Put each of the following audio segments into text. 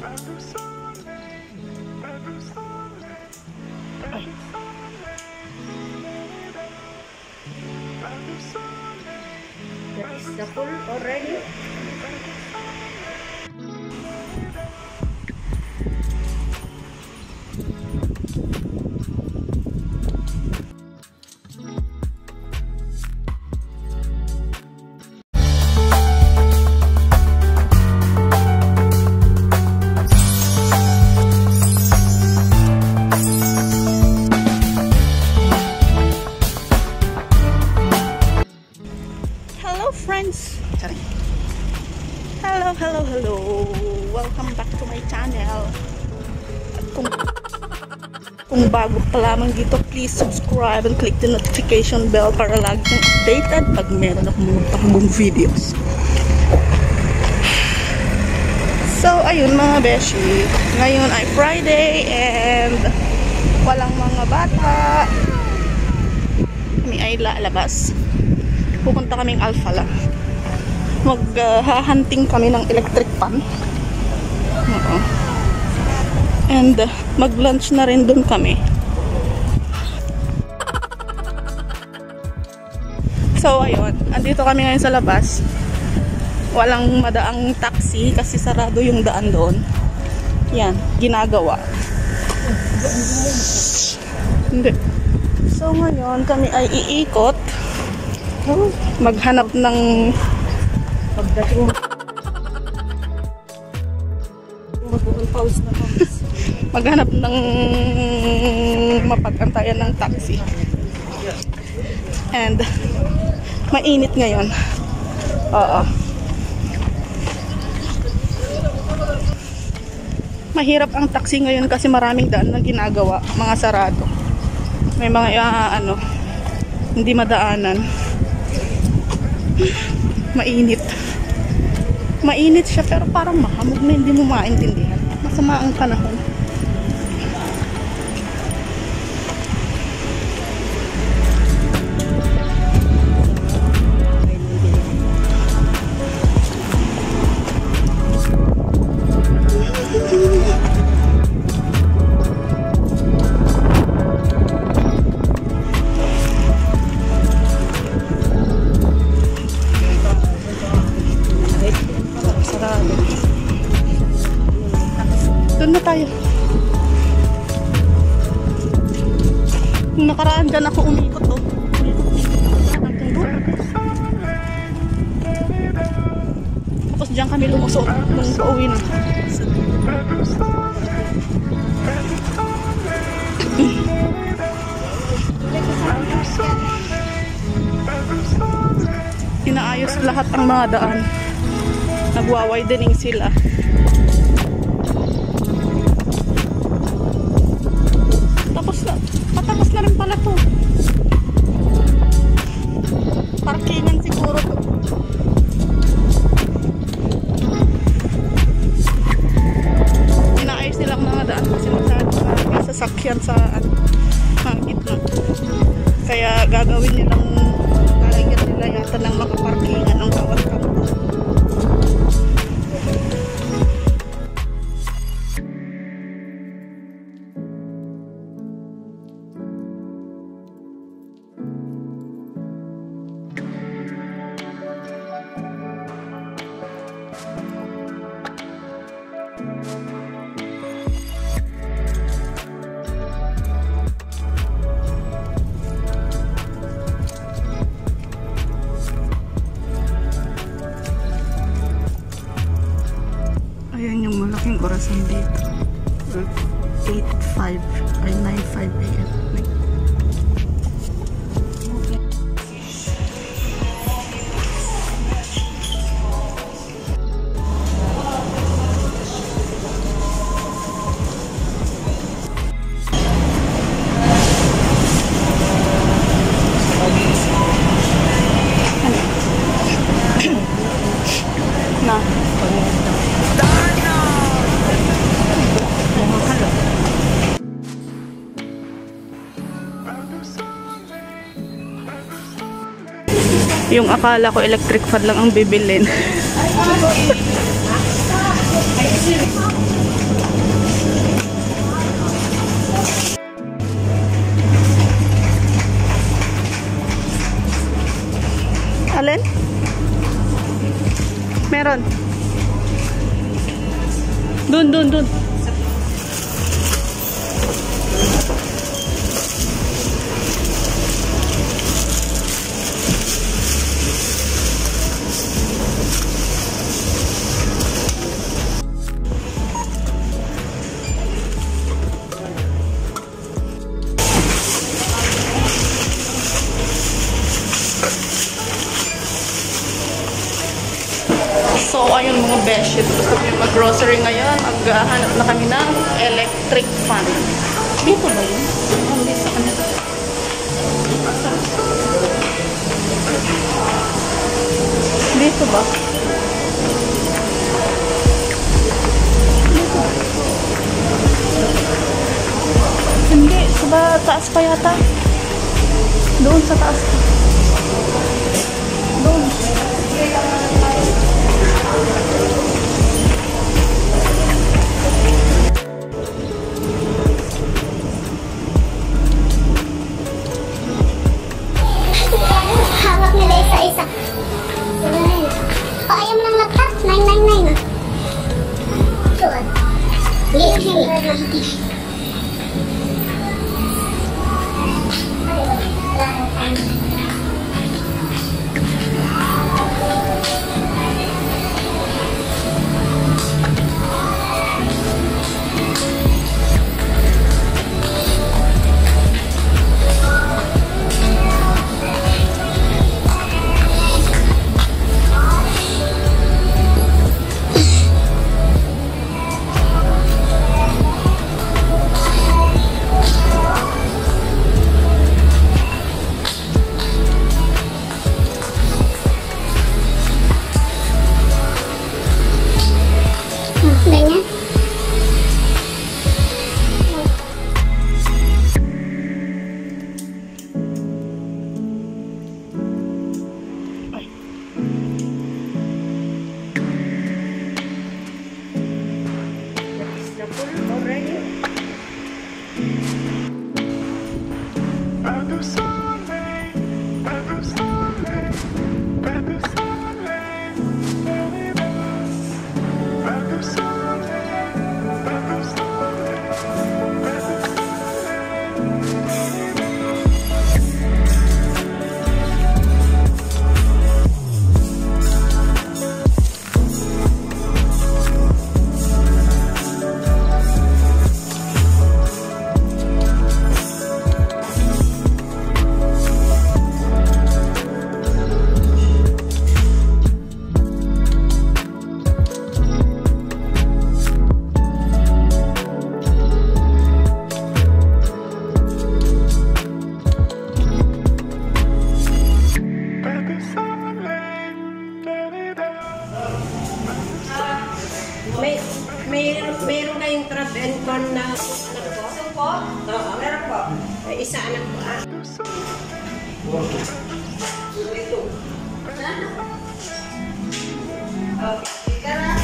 Ay. That is the full already. Friends, hello, welcome back to my channel. At kung bago pa lamang dito, please subscribe and click the notification bell para lagi kang updated pag meron akong mga bagong videos. So ayun mga beshi, ngayon ay Friday and walang mga bata. Kami ay lalabas. Pupunta kaming Alpha lang. Mag-hunting kami ng electric pan. And mag-lunch na rin dun kami. So ayun, andito kami ngayon sa labas. Walang madaang taxi kasi sarado yung daan doon. Yan, ginagawa. Hindi. So ngayon kami ay iikot. Maghanap ng pagdating maghanap ng mapagantayan ng taxi. And mainit ngayon. Mahirap ang taxi ngayon kasi maraming daan na ginagawa, mga sarado. May mga hindi madaanan. Mainit siya pero parang mahamog na hindi mo maintindihan. Masama ang panahon. Doon na tayo. Nung nakaraan dyan ako umikot to. Tapos dyan kami lumusot nung pauwi na. Inaayos lahat ang mga daan. Nagwa-widening sila. Patapos na rin pala to. Parkingan siguro to. Inaayos nilang mga daan kasi masyadong may sasakyan sa gitna. Kaya gagawin nilang lalagyan nila yata ng mga parkingan ng bawat kanto. Ayan yung malaking orasan dito. 8:05 ay 9:05 AM. Na. Yung akala ko electric fan lang ang bibilin. Alin? Meron. Dun. So, ayun mga beshi. Tapos kami mag-grocery ngayon. Maghahanap na kami ng electric fan. Dito ba yun? Hindi sa kanila. Dito ba? Dito. Hindi. Sa taas pa yata. Doon sa taas pa. Doon. Hawak nila isa-isa. O, ayaw mo ng laptop? 999 ah. Doon. Hingi. Ganyan. Is the full already? Meron kayong crab and corn na anak ko? Supo? Oo, meron po. May isa anak ko. Ito. Okay, tara.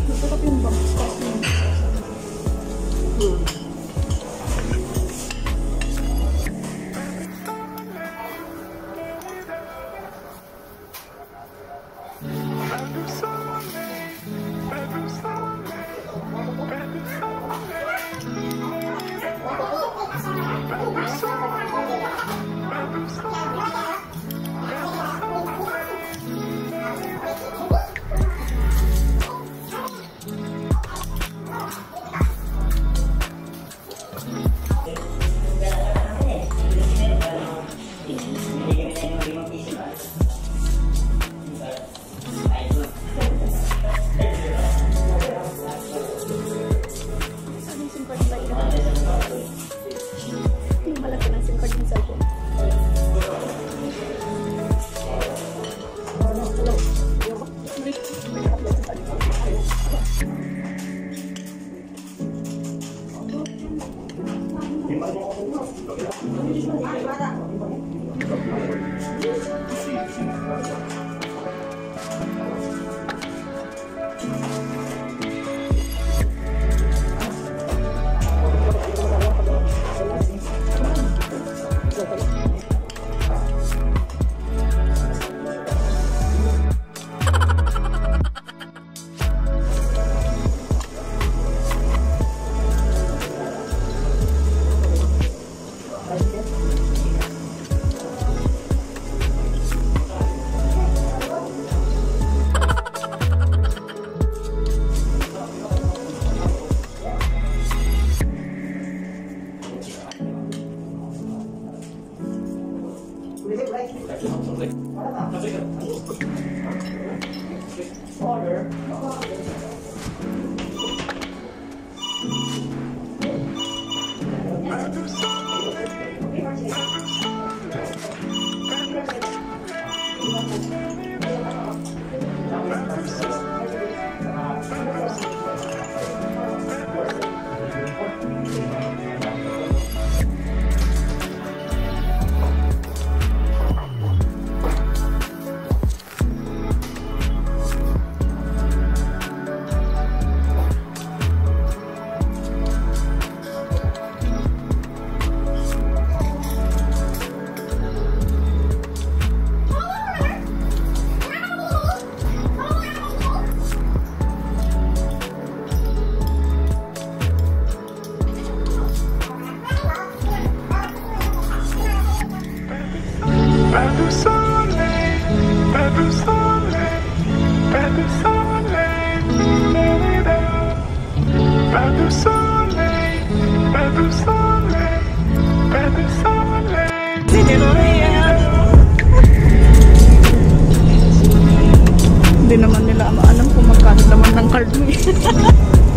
Masarap yung bangkok. Hindi naman nila alam kung magkano naman ng card mo eh.